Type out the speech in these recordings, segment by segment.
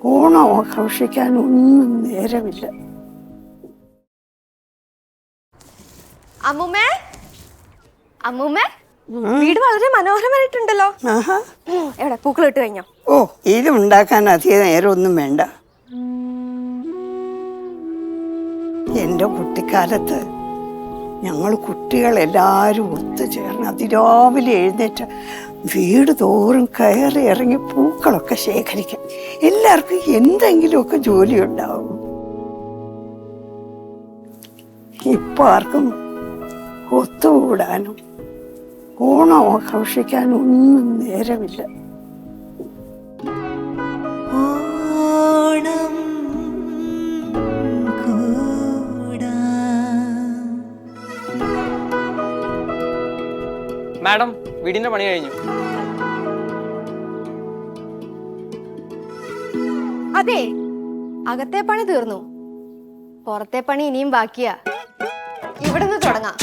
ഓണം ആഘോഷിക്കാനൊന്നും നേരമില്ല. അമ്മൂമ്മേ, അമ്മൂമ്മേ, വീട് വളരെ മനോഹരമായിട്ടുണ്ടല്ലോ. എവിടെ പൂക്കൾ ഇട്ട് കഴിഞ്ഞോ? ഓ, ഇത് ഉണ്ടാക്കാൻ അധികം നേരമൊന്നും വേണ്ട. എൻ്റെ കുട്ടിക്കാലത്ത് ഞങ്ങൾ കുട്ടികളെല്ലാവരും ഒത്തുചേർന്ന് അതിരാവിലെ എഴുന്നേറ്റ് വീട് തോറും കയറി ഇറങ്ങി പൂക്കളൊക്കെ ശേഖരിക്കാം. എല്ലാവർക്കും എന്തെങ്കിലുമൊക്കെ ജോലി ഉണ്ടാവും. ഇപ്പം ആർക്കും ഒത്തുകൂടാനും ഓണം ആഘോഷിക്കാനൊന്നും നേരമില്ല. മാഡം, വീടിന്റെ പണി കഴിഞ്ഞു. അതെ, അകത്തെ പണി തീർന്നു, പുറത്തെ പണി ഇനിയും ബാക്കിയാ. ഇവിടുന്ന് തുടങ്ങാം.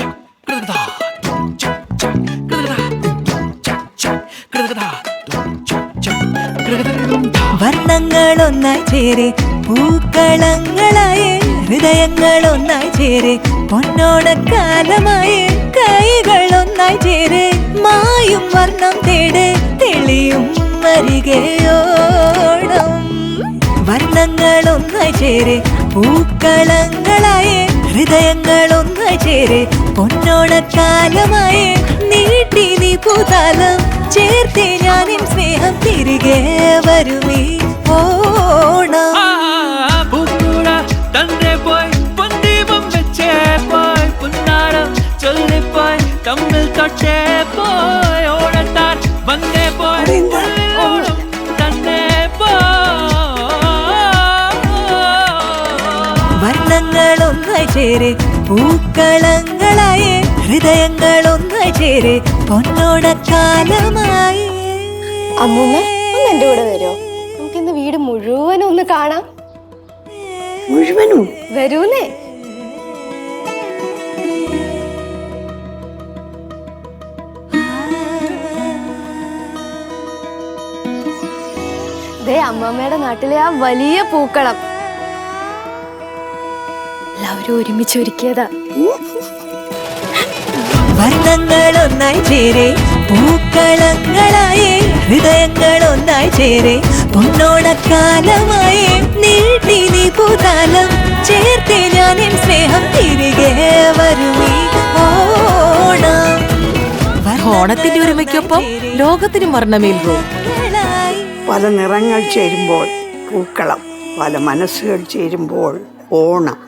വർണ്ണങ്ങൾ ഒന്നായി ചേരെ പൂക്കളങ്ങളായേ, ഹൃദയങ്ങൾ ഒന്നായി ചേരെ പൊന്നോണക്കാലമായേ, കൈകൾ ഒന്നായി ചേരെ മായും വർണ്ണം തേടെ തെളിയും അരികെ ഓണം. വർണ്ണങ്ങൾ ഒന്നായി ചേരെ പൂക്കളങ്ങളായേ, ഹൃദയങ്ങൾ ഒന്നായി ചേരെ പൊന്നോണക്കാലമായേ, നീട്ടി നീ പൂതാലം ചേർത്തേ ഞാനിൻ സ്നേഹം തിരികെ വരുമീ ഓണം. തന്റെ പോയി പൊന്തീപം വെച്ചേ പോയി, പുന്നാരം ചൊല്ലിപ്പോയി, തമ്മിൽ തൊട്ടേ പോയി, ഓണത്താൻ വന്നേ പോയി, ഓണം തന്നെ വർണ്ണങ്ങൾ ഒന്നായി ചേരെ പൂക്കളങ്ങളായേ, ഹൃദയങ്ങൾ ഒന്നായി ചേരെ പൊന്നോണക്കാലമായി. അമ്മൂമ്മ, ഒന്ന് എന്റെ കൂടെ വരുമോ? നമുക്കിന്ന് വീട് മുഴുവനും ഒന്ന് കാണാം. മുഴുവനും വരൂന്നേ. ദേ അമ്മമ്മയുടെ നാട്ടിലെ ആ വലിയ പൂക്കളം എല്ലാവരും ഒരുമിച്ച് ഒരുക്കിയതാ. വർണ്ണങ്ങൾ ഒന്നായി ചേരെ പൂക്കളങ്ങളായേ, ഹൃദയങ്ങൾ ഒന്നായി ചേരെ പൊന്നോണക്കാലമായേ, നീട്ടി നീ പൂതാലം ചേർത്തേ ഞാനിൻ സ്നേഹം തിരികെ വരുമീ ഓണം. ഓണത്തിന്റെ ഒരുമയ്ക്കൊപ്പം ലോകത്തിനും വർണ്ണമേൽക്കും. പല നിറങ്ങൾ ചേരുമ്പോൾ പൂക്കളം, പല മനസ്സുകൾ ചേരുമ്പോൾ ഓണം.